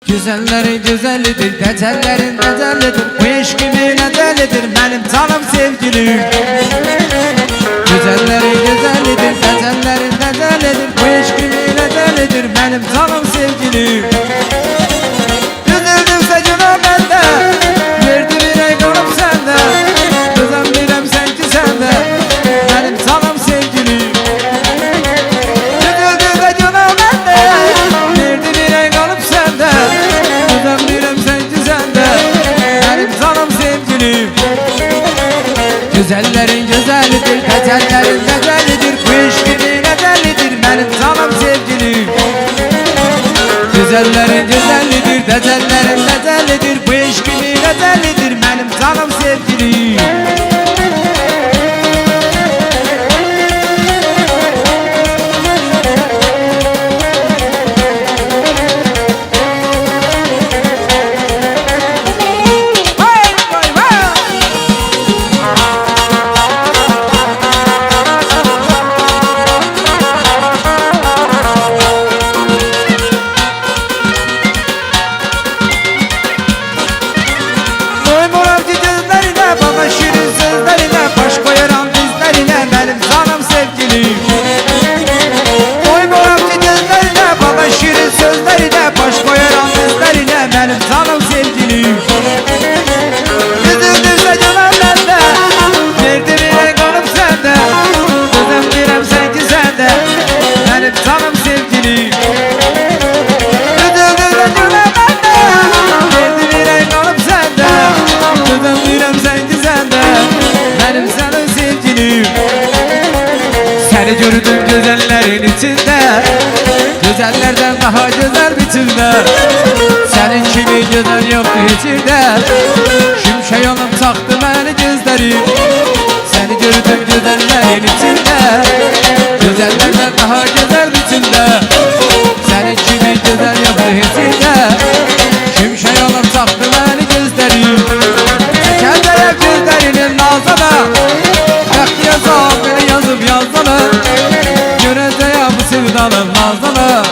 Güzellerin güzellidir, tecellerin tecellidir. Bu eş kimin ecelidir, benim canım sevgilim. Güzellerin güzellidir, tecellerin tecellidir. Bu eş kimin ecelidir, benim canım sevgilim. Üzüldümse günah bende, verdi bir ay kanım sende. Özenmirem sanki sende, benim canım sevgilim. Üzüldümse günah bende, verdi bir ay kanım sende. Özenmirem sanki sende, benim canım sevgilim. Güzellerin güzellidir, tecellerin tecelidir. Bu iş kimin ecelidir, benim canım sevgilim. Güzellerin güzellidir, tecellerin tecelidir. Bu iş kimin ecelidir, benim canım sevgilim. Şirin sözlerine baş koyaran dizlerine, benim canım sevgilim. Oy boğazcı gözlerine, bana şirin sözlerine baş koyaran dizlerine, benim canım sevgilim. Üzüldümse canım bende, verdi bir ay kanım sende. Özenmirem sanki sende, benim canım sevgilim. Üzüldümse canım bende, verdi bir ay kanım sende. Özenmirem sanki sende, benim sana sevgilim. Seni gördüm güzellerin içinde, güzellerden daha güzel biçimde. Senin kimi güzel yoktu içinde, şimşek yanım taktı beni gözlerim. Seni gördüm güzellerin içinde, güzellerden daha güzel biçimde. Senin kimi güzel yoktu içinde, şimşek yanım taktı beni gözlerim. Kendine gözlerinin nazına, bak yazam beni yazıp yazana. Göreceğim bu sevdanın nazını,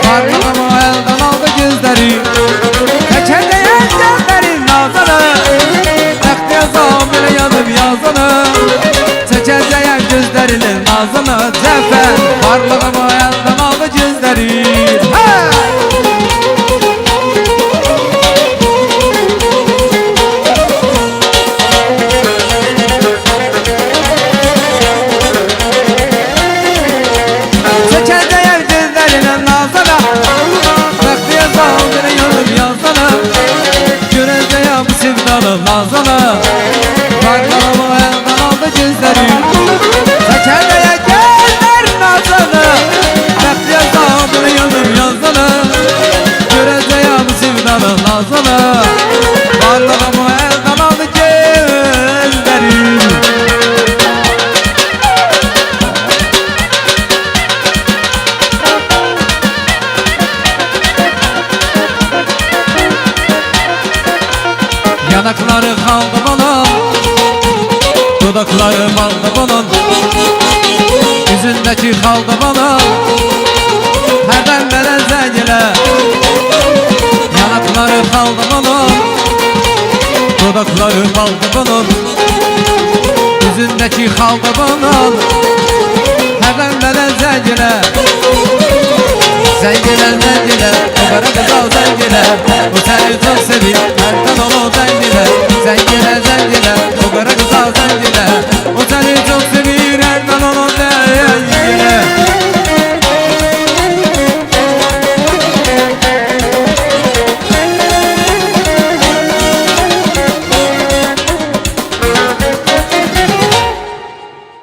parmağımı elden aldı gözleri. Kendine gözlerin nazına, bak yazam beni yazıp yazana. Çekeceğim gözlerinin nazını, cefen parmağımı elden aldı gözleri. Nazana, parmağımı elden aldı gözlerim. Çekerdeye gözler nazana, hep yazam bunu yanım yazana. Göreceğim sevdanı nazana, parmağımı elden aldı gözlerim. Yanakları kaldı bunun, dudakları kaldı bunun, yüzündeki kaldı bunun, herden beren zengile. Yanakları kaldı bunun, dudakları kaldı bunun, yüzündeki kaldı bunun, herden beren zengile. Zengile zengile, o kara kızal zengile, bu seni çok seveyim, herden olan